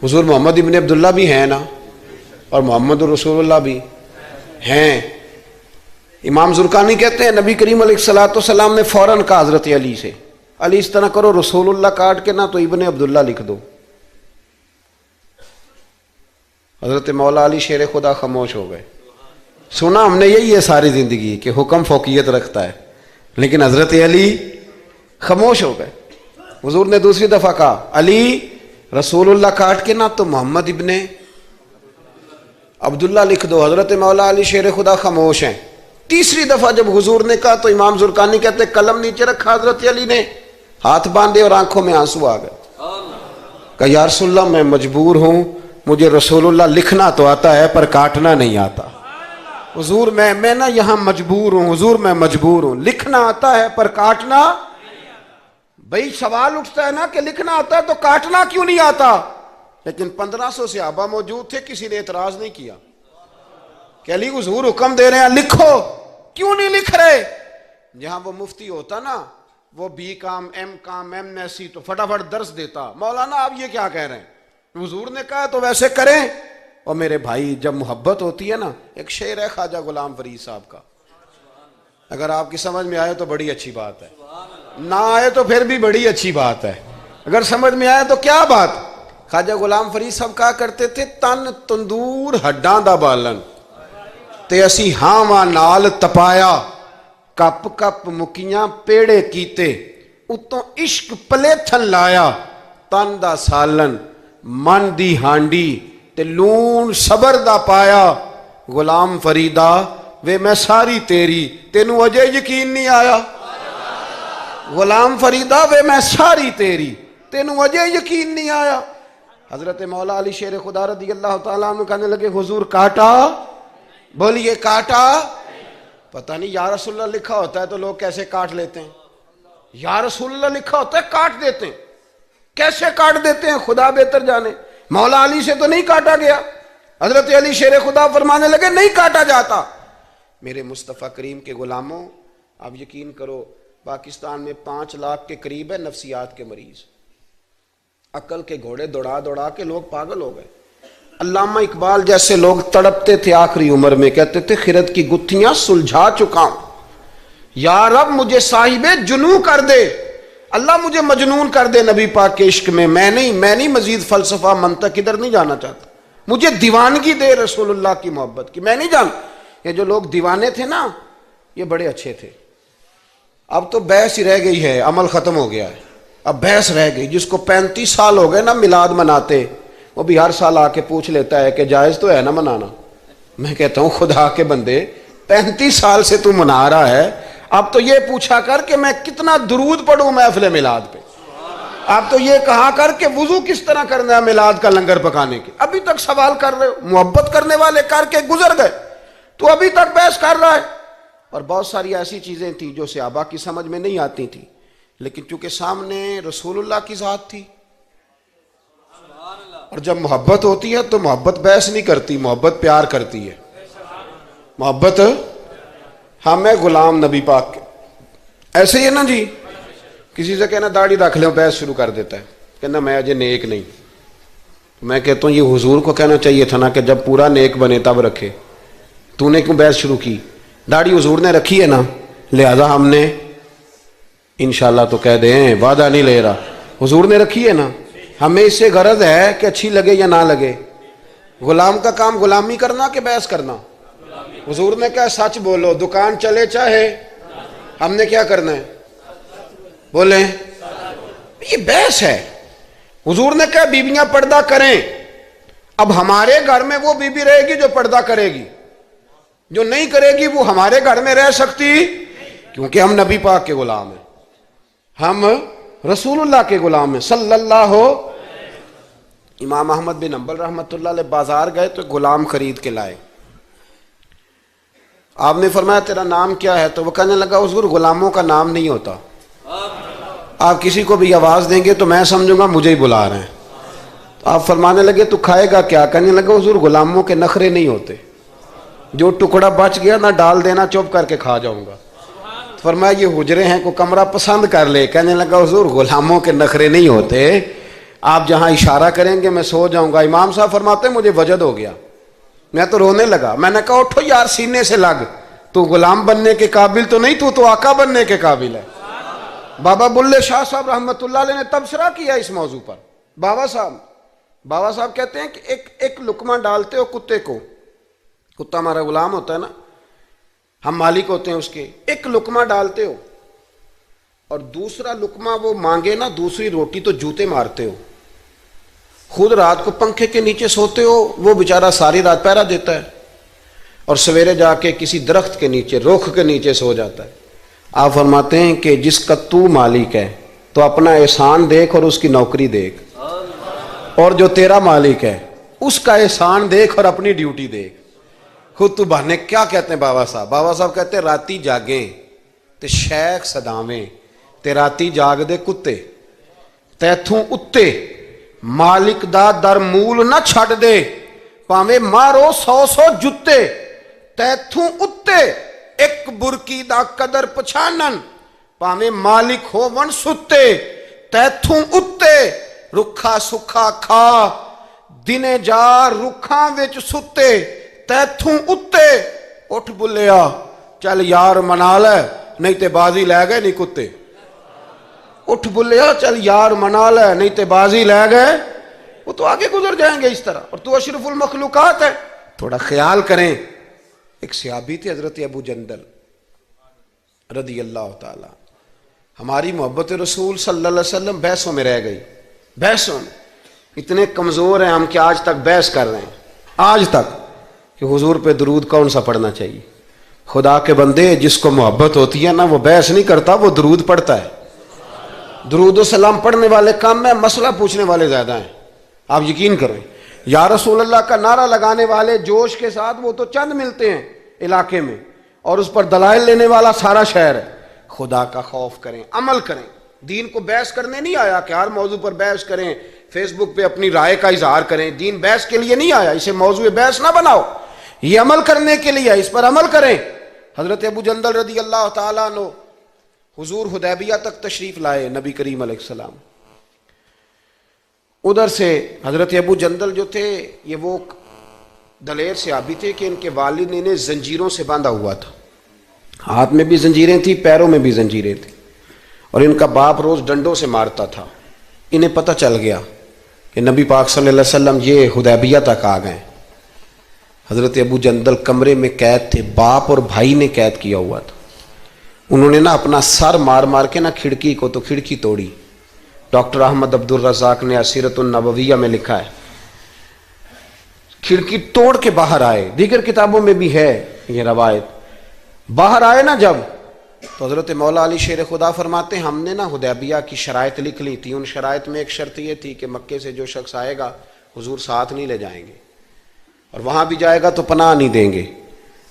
S1: حضور محمد ابن عبداللہ بھی ہیں نا، اور محمد الرسول اللہ بھی ہیں۔ امام زرقانی کہتے ہیں نبی کریم علیہ السلام نے فوراً کہا حضرت علی سے، علی اس طرح کرو رسول اللہ کاٹ کے نہ تو ابن عبداللہ لکھ دو، حضرت مولا علی شیر خدا خاموش ہو گئے۔ سنا ہم نے یہی ہے ساری زندگی کہ حکم فوقیت رکھتا ہے، لیکن حضرت علی خاموش ہو گئے۔ حضور نے دوسری دفعہ کہا علی رسول اللہ کاٹ کے نہ تو محمد ابن عبداللہ لکھ دو، حضرت مولا علی شیر خدا خاموش ہیں۔ تیسری دفعہ جب حضور نے کہا تو امام زرقانی کہتے قلم نیچے رکھا حضرت علی نے، ہاتھ باندھے اور آنکھوں میں آنسو آ گئے، کہا یا رسول اللہ میں مجبور ہوں، مجھے رسول اللہ لکھنا تو آتا ہے پر کاٹنا نہیں آتا، حضور میں نا یہاں مجبور ہوں، حضور میں مجبور ہوں، لکھنا آتا ہے پر کاٹنا، بھئی سوال اٹھتا ہے نا کہ لکھنا آتا ہے تو کاٹنا کیوں نہیں آتا؟ لیکن 1500 صحابہ موجود تھے، کسی نے اعتراض نہیں کیا کہ علی حضور حکم دے رہے ہیں لکھو، کیوں نہیں لکھ رہے؟ جہاں وہ مفتی ہوتا نا، وہ B com M S C تو فٹافٹ درس دیتا، مولانا آپ یہ کیا کہہ رہے ہیں، حضور نے کہا تو ویسے کریں۔ اور میرے بھائی جب محبت ہوتی ہے نا، ایک شعر ہے خواجہ غلام فرید صاحب کا، اگر آپ کی سمجھ میں آئے تو بڑی اچھی بات ہے، نہ آئے تو پھر بھی بڑی اچھی بات ہے، اگر سمجھ میں آئے تو کیا بات۔ خواجہ غلام فرید صاحب کہا کرتے تھے تن تندور ہڈاں دا بالن، تے اسی ہاواں نال تپایا کپ کپ مکیاں پیڑے کیتے اتوں عشق پلیتھن لایا تن دا سالن من دی ہانڈی تے لون صبر دا پایا غلام فریدا وے میں ساری تیری تینوں اجے یقین نہیں آیا غلام فریدا وے میں ساری تیری تینوں اجے یقین نہیں آیا حضرت مولا علی شیر خدا رضی اللہ تعالیٰ عنہ کہنے لگے حضور کاٹا بولیے کاٹا پتہ نہیں یا رسول اللہ لکھا ہوتا ہے تو لوگ کیسے کاٹ لیتے ہیں یا رسول اللہ لکھا ہوتا ہے کاٹ دیتے ہیں کیسے کاٹ دیتے ہیں خدا بہتر جانے مولا علی سے تو نہیں کاٹا گیا حضرت علی شیر خدا فرمانے لگے نہیں کاٹا جاتا میرے مصطفیٰ کریم کے غلاموں آپ یقین کرو پاکستان میں 5 لاکھ کے قریب ہے نفسیات کے مریض عقل کے گھوڑے دوڑا دوڑا کے لوگ پاگل ہو گئے علامہ اقبال جیسے لوگ تڑپتے تھے آخری عمر میں کہتے تھے خرد کی گتھیاں سلجھا چکا ہوں یا رب مجھے صاحب جنوں کر دے اللہ مجھے مجنون کر دے نبی پاک کے عشق میں میں نہیں مزید فلسفہ منطق ادھر نہیں جانا چاہتا مجھے دیوانگی دے رسول اللہ کی محبت کی میں نہیں جانتا یہ جو لوگ دیوانے تھے نا یہ بڑے اچھے تھے اب تو بحث ہی رہ گئی ہے عمل ختم ہو گیا ہے اب بحث رہ گئی جس کو 35 سال ہو گئے نا میلاد مناتے وہ بھی ہر سال آ کے پوچھ لیتا ہے کہ جائز تو ہے نا منانا میں کہتا ہوں خدا کے بندے 35 سال سے تو منا رہا ہے اب تو یہ پوچھا کر کہ میں کتنا درود پڑھوں محفل میلاد پہ آپ تو یہ کہا کر کہ وضو کس طرح کرنا ہے میلاد کا لنگر پکانے کے ابھی تک سوال کر رہے ہو محبت کرنے والے کر کے گزر گئے تو ابھی تک بحث کر رہا ہے اور بہت ساری ایسی چیزیں تھیں جو صحابہ کی سمجھ میں نہیں آتی تھی لیکن چونکہ سامنے رسول اللہ کی ذات تھی اور جب محبت ہوتی ہے تو محبت بحث نہیں کرتی محبت پیار کرتی ہے محبت ہم ہے غلام نبی پاک کے ایسے ہی ہے نا جی کسی سے کہنا داڑھی رکھ لیں بحث شروع کر دیتا ہے کہنا میں اجے نیک نہیں میں کہتا ہوں یہ حضور کو کہنا چاہیے تھا نا کہ جب پورا نیک بنے تب رکھے تو نے کیوں بحث شروع کی داڑھی حضور نے رکھی ہے نا لہذا ہم نے انشاءاللہ تو کہہ دیں وعدہ نہیں لے رہا حضور نے رکھی ہے نا ہمیں اس سے غرض ہے کہ اچھی لگے یا نہ لگے غلام کا کام غلامی کرنا کہ بحث کرنا حضور نے کہا سچ بولو دکان چلے چاہے ہم نے کیا کرنا ہے بولیں یہ بحث ہے حضور نے کہا بیویاں پردہ کریں اب ہمارے گھر میں وہ بیوی رہے گی جو پردہ کرے گی جو نہیں کرے گی وہ ہمارے گھر میں رہ سکتی کیونکہ ہم نبی پاک کے غلام ہیں ہم رسول اللہ کے غلام ہیں صلی اللہ امام احمد بن حنبل رحمۃ اللہ علیہ بازار گئے تو غلام خرید کے لائے آپ نے فرمایا تیرا نام کیا ہے تو وہ کہنے لگا حضور غلاموں کا نام نہیں ہوتا آپ کسی کو بھی آواز دیں گے تو میں سمجھوں گا مجھے ہی بلا رہے ہیں تو آپ فرمانے لگے تو کھائے گا کیا کہنے لگا حضور غلاموں کے نخرے نہیں ہوتے جو ٹکڑا بچ گیا نہ ڈال دینا چپ کر کے کھا جاؤں گا فرمایا یہ حجرے ہیں کو کمرہ پسند کر لے کہنے لگا حضور غلاموں کے نخرے نہیں ہوتے آپ جہاں اشارہ کریں گے میں سو جاؤں گا امام صاحب فرماتے ہیں مجھے وجد ہو گیا میں تو رونے لگا میں نے کہا اٹھو یار سینے سے لگ تو غلام بننے کے قابل تو نہیں تو آقا بننے کے قابل ہے بابا بلے شاہ صاحب رحمۃ اللہ علیہ نے تبصرہ کیا اس موضوع پر بابا صاحب کہتے ہیں کہ ایک لقمہ ڈالتے ہو کتے کو کتا ہمارا غلام ہوتا ہے نا ہم مالک ہوتے ہیں اس کے ایک لقمہ ڈالتے ہو اور دوسرا لقمہ وہ مانگے نا دوسری روٹی تو جوتے مارتے ہو خود رات کو پنکھے کے نیچے سوتے ہو وہ بیچارہ ساری رات پہرا دیتا ہے اور سویرے جا کے کسی درخت کے نیچے رخ کے نیچے سو جاتا ہے آپ فرماتے ہیں کہ جس کا تو مالک ہے تو اپنا احسان دیکھ اور اس کی نوکری دیکھ اور جو تیرا مالک ہے اس کا احسان دیکھ اور اپنی ڈیوٹی دیکھ خود تو بہانے کیا کہتے ہیں بابا صاحب کہتے ہیں راتی جاگیں تے شیخ صداویں تے راتی جاگ دے کتے تیتھوں اتے مالک دا در مول نہ چھڑ دے پاویں مارو 100 جتے تیتھوں اتے ایک برکی دا قدر پچھانن پاویں مالک ہو ون ستے تیتھوں اتے رکھا سکھا کھا دنے جا رکھاں وچ ستے تیتھوں اتے اٹھ بلیا چل یار منا لے نہیں تے بازی لے گئے نہیں کتے اٹھ بلیا چل یار منا لے نہیں تے بازی لے گئے وہ تو آگے گزر جائیں گے اس طرح اور تو اشرف المخلوقات ہے تھوڑا خیال کریں ایک صحابی تھے حضرت ابو جندل رضی اللہ تعالی. ہماری محبت رسول صلی اللہ علیہ وسلم بحثوں میں رہ گئی. بحثوں میں اتنے کمزور ہیں ہم کہ آج تک بحث کر رہے ہیں آج تک کہ حضور پہ درود کون سا پڑھنا چاہیے. خدا کے بندے جس کو محبت ہوتی ہے نا وہ بحث نہیں کرتا, وہ درود پڑھتا ہے. درود و سلام پڑھنے والے کم ہیں, مسئلہ پوچھنے والے زیادہ ہیں. آپ یقین کریں, یا رسول اللہ کا نعرہ لگانے والے جوش کے ساتھ وہ تو چند ملتے ہیں علاقے میں, اور اس پر دلائل لینے والا سارا شہر ہے. خدا کا خوف کریں, عمل کریں. دین کو بحث کرنے نہیں آیا کہ ہر موضوع پر بحث کریں, فیس بک پہ اپنی رائے کا اظہار کریں. دین بحث کے لیے نہیں آیا, اسے موضوع بحث نہ بناؤ, یہ عمل کرنے کے لیے, اس پر عمل کریں. حضرت ابو جندل رضی اللہ تعالیٰ عنہ حضور حدیبیہ تک تشریف لائے نبی کریم علیہ السلام. ادھر سے حضرت ابو جندل جو تھے یہ وہ دلیر صحابی تھے کہ ان کے والد نے انہیں زنجیروں سے باندھا ہوا تھا. ہاتھ میں بھی زنجیریں تھیں, پیروں میں بھی زنجیریں تھیں, اور ان کا باپ روز ڈنڈوں سے مارتا تھا. انہیں پتہ چل گیا کہ نبی پاک صلی اللہ علیہ وسلم یہ حدیبیہ تک آ گئے. حضرت ابو جندل کمرے میں قید تھے, باپ اور بھائی نے قید کیا ہوا تھا. انہوں نے نا اپنا سر مار مار کے نا کھڑکی کو تو کھڑکی توڑی. ڈاکٹر احمد عبد الرزاق نے سیرت النبویہ میں لکھا ہے کھڑکی توڑ کے باہر آئے. دیگر کتابوں میں بھی ہے یہ روایت. باہر آئے نا جب, تو حضرت مولا علی شیر خدا فرماتے ہیں ہم نے نا حدیبیہ کی شرائط لکھ لی تھی. ان شرائط میں ایک شرط یہ تھی کہ مکے سے جو شخص آئے گا حضور ساتھ نہیں لے جائیں گے, اور وہاں بھی جائے گا تو پناہ نہیں دیں گے,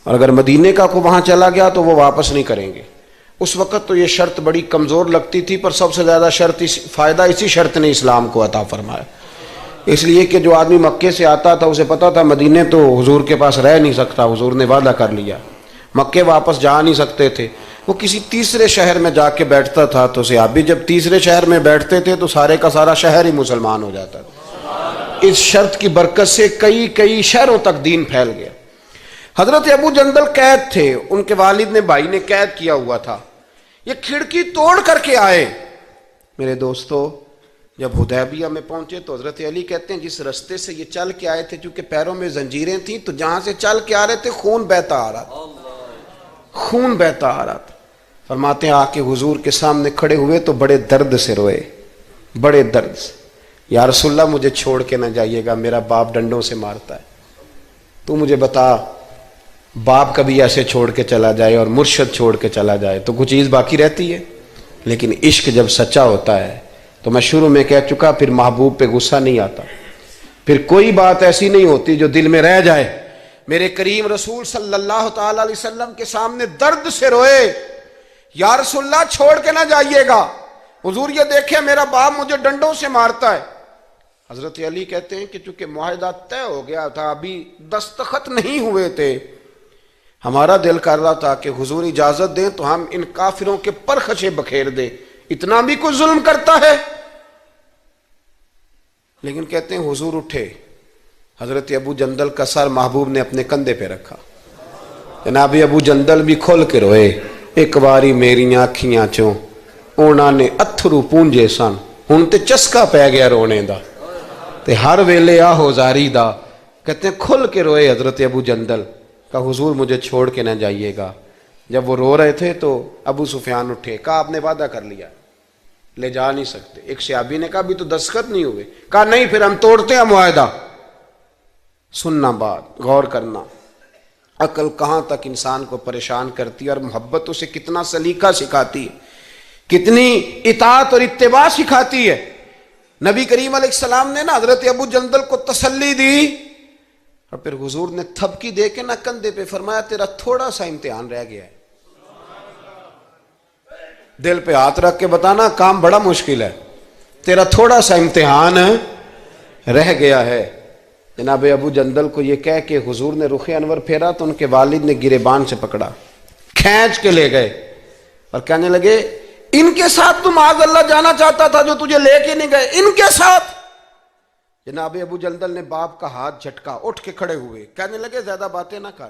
S1: اور اگر مدینے کا کو وہاں چلا گیا تو وہ واپس نہیں کریں گے. اس وقت تو یہ شرط بڑی کمزور لگتی تھی, پر سب سے زیادہ فائدہ اسی شرط نے اسلام کو عطا فرمایا. اس لیے کہ جو آدمی مکے سے آتا تھا اسے پتا تھا مدینے تو حضور کے پاس رہ نہیں سکتا, حضور نے وعدہ کر لیا. مکے واپس جا نہیں سکتے تھے, وہ کسی تیسرے شہر میں جا کے بیٹھتا تھا. تو صحابی جب تیسرے شہر میں بیٹھتے تھے تو سارے کا سارا شہر ہی مسلمان ہو جاتا تھا. اس شرط کی برکت سے کئی شہروں تک دین پھیل گیا. حضرت ابو جندل قید تھے, ان کے والد نے بھائی نے قید کیا ہوا تھا. یہ کھڑکی توڑ کر کے آئے. میرے دوستو جب حدیبیہ میں پہنچے تو حضرت علی کہتے ہیں جس رستے سے یہ چل کے آئے تھے, چونکہ پیروں میں زنجیریں تھیں, تو جہاں سے چل کے آ رہے تھے خون بہتا آ رہا تھا, خون بہتا آ رہا تھا. فرماتے ہیں آ کے حضور کے سامنے کھڑے ہوئے تو بڑے درد سے روئے, بڑے درد سے. یا رسول اللہ مجھے چھوڑ کے نہ جائیے گا, میرا باپ ڈنڈوں سے مارتا ہے. تو مجھے بتا, باپ کبھی ایسے چھوڑ کے چلا جائے اور مرشد چھوڑ کے چلا جائے تو کچھ چیز باقی رہتی ہے. لیکن عشق جب سچا ہوتا ہے تو میں شروع میں کہہ چکا, پھر محبوب پہ غصہ نہیں آتا, پھر کوئی بات ایسی نہیں ہوتی جو دل میں رہ جائے. میرے کریم رسول صلی اللہ تعالی علیہ وسلم کے سامنے درد سے روئے, یا رسول اللہ چھوڑ کے نہ جائیے گا, حضور یہ دیکھیں میرا باپ مجھے ڈنڈوں سے مارتا ہے. حضرت علی کہتے ہیں کہ چونکہ معاہدہ طے ہو گیا تھا, ابھی دستخط نہیں ہوئے تھے, ہمارا دل کر رہا تھا کہ حضور اجازت دیں تو ہم ان کافروں کے پرخچے بکھیر دیں, اتنا بھی کوئی ظلم کرتا ہے. لیکن کہتے ہیں حضور اٹھے, حضرت ابو جندل کا سر محبوب نے اپنے کندھے پہ رکھا. جناب ابو جندل بھی کھول کے روئے, ایک باری میریاں اکھیاں چوں اونا نے اتھرو پونجے سن, ہن تے چسکا پہ گیا رونے دا, تے ہر ویلے آہو زاری دا. کہتے ہیں کھل کے روئے حضرت ابو جندل کہ حضور مجھے چھوڑ کے نہ جائیے گا. جب وہ رو رہے تھے تو ابو سفیان اٹھے, کہا آپ نے وعدہ کر لیا, لے جا نہیں سکتے. ایک صحابی نے کہا بھی تو دستخط نہیں ہوئے, کہا نہیں پھر ہم توڑتے ہیں معاہدہ. سننا بات, غور کرنا, عقل کہاں تک انسان کو پریشان کرتی ہے, اور محبت اسے کتنا سلیقہ سکھاتی ہے, کتنی اطاعت اور اتباع سکھاتی ہے. نبی کریم علیہ السلام نے نا حضرت ابو جندل کو تسلی دی, اور پھر حضور نے تھپکی دے کے نا کندھے پہ فرمایا تیرا تھوڑا سا امتحان رہ گیا ہے. دل پہ ہاتھ رکھ کے بتانا کام بڑا مشکل ہے, تیرا تھوڑا سا امتحان رہ گیا ہے. جناب ابو جندل کو یہ کہہ کہ حضور نے رخ انور پھیرا تو ان کے والد نے گریبان سے پکڑا, کھینچ کے لے گئے, اور کہنے لگے ان کے ساتھ تو معاذ اللہ جانا چاہتا تھا جو تجھے لے کے نہیں گئے, ان کے ساتھ. جناب ابو جندل نے باپ کا ہاتھ جھٹکا, اٹھ کے کھڑے ہوئے, کہنے لگے زیادہ باتیں نہ کر,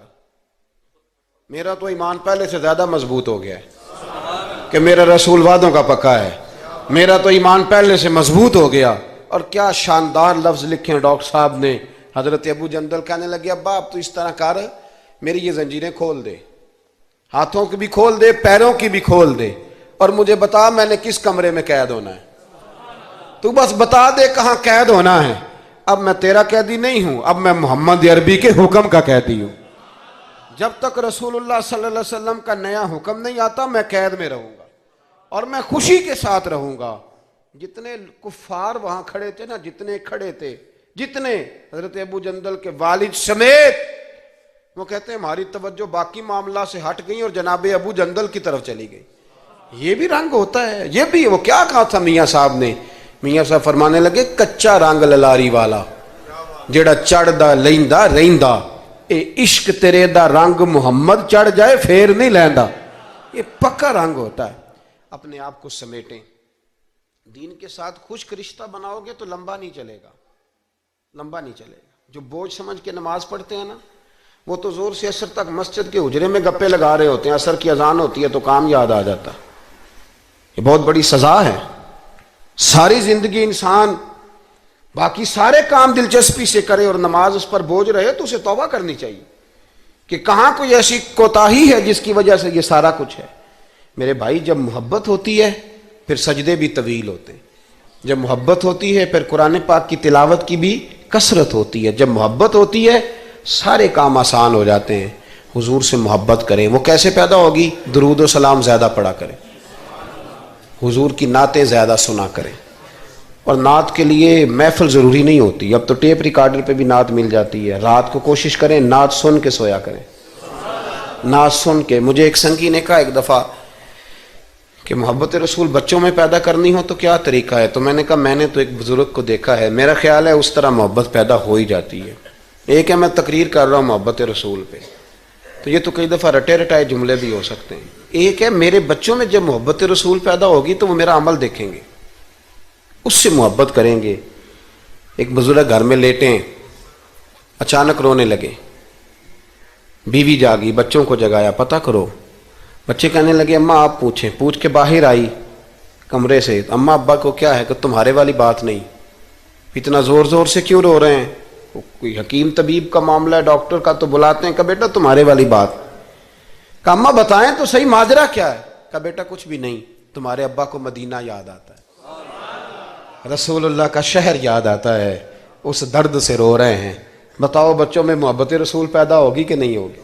S1: میرا تو ایمان پہلے سے زیادہ مضبوط ہو گیا ہے کہ میرا رسول وعدوں کا پکا ہے, میرا تو ایمان پہلے سے مضبوط ہو گیا. اور کیا شاندار لفظ لکھے ہیں ڈاکٹر صاحب نے. حضرت ابو جندل کہنے لگے ابا آپ تو اس طرح کر میری یہ زنجیریں کھول دے، ہاتھوں کی بھی کھول دے، پیروں کی بھی کھول دے، اور مجھے بتا میں نے کس کمرے میں قید ہونا ہے۔ تو بس بتا دے کہاں قید ہونا ہے۔ اب میں تیرا قیدی نہیں ہوں، اب میں محمد عربی کے حکم کا قیدی ہوں۔ جب تک رسول اللہ صلی اللہ علیہ وسلم کا نیا حکم نہیں آتا میں قید میں رہوں گا، اور میں خوشی کے ساتھ رہوں گا۔ جتنے کفار وہاں کھڑے تھے نا، جتنے کھڑے تھے، جتنے، حضرت ابو جندل کے والد سمیت، وہ کہتے ہیں ہماری توجہ باقی معاملات سے ہٹ گئی اور جناب ابو جندل کی طرف چلی گئی۔ یہ بھی رنگ ہوتا ہے، یہ بھی۔ وہ کیا کہا تھا میاں صاحب نے؟ میاں صاحب فرمانے لگے کچا رنگ للاری والا جڑا چڑھ دا لیندا رہندا، اے عشق تیرے دا رنگ محمد چڑھ جائے پھر نہیں لیندا۔ یہ پکا رنگ ہوتا ہے۔ اپنے آپ کو سمیٹیں، دین کے ساتھ خشک رشتہ بناؤ گے تو لمبا نہیں چلے گا، لمبا نہیں چلے گا۔ جو بوجھ سمجھ کے نماز پڑھتے ہیں نا، وہ تو زور سے عصر تک مسجد کے حجرے میں گپے لگا رہے ہوتے ہیں، عصر کی اذان ہوتی ہے تو کام یاد آ جاتا۔ یہ بہت بڑی سزا ہے۔ ساری زندگی انسان باقی سارے کام دلچسپی سے کرے اور نماز اس پر بوجھ رہے تو اسے توبہ کرنی چاہیے کہ کہاں کوئی ایسی کوتاہی ہے جس کی وجہ سے یہ سارا کچھ ہے۔ میرے بھائی، جب محبت ہوتی ہے پھر سجدے بھی طویل ہوتے ہیں، جب محبت ہوتی ہے پھر قرآن پاک کی تلاوت کی بھی کثرت ہوتی ہے، جب محبت ہوتی ہے سارے کام آسان ہو جاتے ہیں۔ حضور سے محبت کریں۔ وہ کیسے پیدا ہوگی؟ درود و سلام زیادہ پڑھا کریں، حضور کی نعتیں زیادہ سنا کریں۔ اور نعت کے لیے محفل ضروری نہیں ہوتی، اب تو ٹیپ ریکارڈر پہ بھی نعت مل جاتی ہے۔ رات کو کوشش کریں نعت سن کے سویا کریں، نعت سن کے۔ مجھے ایک سنگی نے کہا ایک دفعہ کہ محبت رسول بچوں میں پیدا کرنی ہو تو کیا طریقہ ہے؟ تو میں نے کہا میں نے تو ایک بزرگ کو دیکھا ہے، میرا خیال ہے اس طرح محبت پیدا ہو ہی جاتی ہے۔ ایک ہے میں تقریر کر رہا ہوں محبت رسول پہ، تو یہ تو کئی دفعہ رٹے رٹائے جملے بھی ہو سکتے ہیں۔ ایک ہے میرے بچوں میں جب محبت رسول پیدا ہوگی تو وہ میرا عمل دیکھیں گے، اس سے محبت کریں گے۔ ایک بزرگ گھر میں لیٹیں، اچانک رونے لگے، بیوی جاگی، بچوں کو جگایا، پتہ کرو۔ بچے کہنے لگے اماں آپ پوچھیں۔ پوچھ کے باہر آئی کمرے سے، اماں ابا کو کیا ہے؟ کہ تمہارے والی بات نہیں، اتنا زور زور سے کیوں رو رہے ہیں؟ کوئی حکیم طبیب کا معاملہ ہے، ڈاکٹر کا تو بلاتے ہیں۔ کہ بیٹا تمہارے والی بات۔ کہ اماں بتائیں تو صحیح ماجرا کیا ہے؟ کہ بیٹا کچھ بھی نہیں، تمہارے ابا کو مدینہ یاد آتا ہے، رسول اللہ کا شہر یاد آتا ہے، اس درد سے رو رہے ہیں۔ بتاؤ بچوں میں محبت رسول پیدا ہوگی کہ نہیں ہوگی؟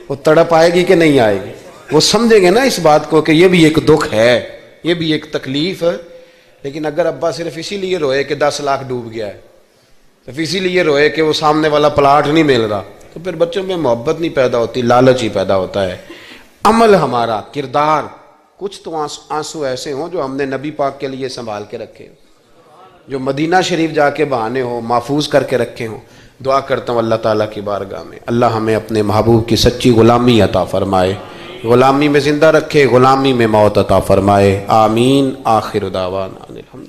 S1: وہ تڑپ آئے گی کہ نہیں آئے گی؟ وہ سمجھیں گے نا اس بات کو کہ یہ بھی ایک دکھ ہے، یہ بھی ایک تکلیف ہے۔ لیکن اگر ابا صرف اسی لیے روئے کہ 10 لاکھ ڈوب گیا ہے، صرف اسی لیے روئے کہ وہ سامنے والا پلاٹ نہیں مل رہا، تو پھر بچوں میں محبت نہیں پیدا ہوتی، لالچ ہی پیدا ہوتا ہے۔ عمل ہمارا، کردار، کچھ تو آنسو ایسے ہوں جو ہم نے نبی پاک کے لیے سنبھال کے رکھے ہوں، جو مدینہ شریف جا کے بہانے ہوں، محفوظ کر کے رکھے ہوں۔ دعا کرتا ہوں اللہ تعالیٰ کی بارگاہ میں اللہ ہمیں اپنے محبوب کی سچی غلامی عطا فرمائے، غلامی میں زندہ رکھے، غلامی میں موت عطا فرمائے۔ آمین۔ آخر دعوانا الحمد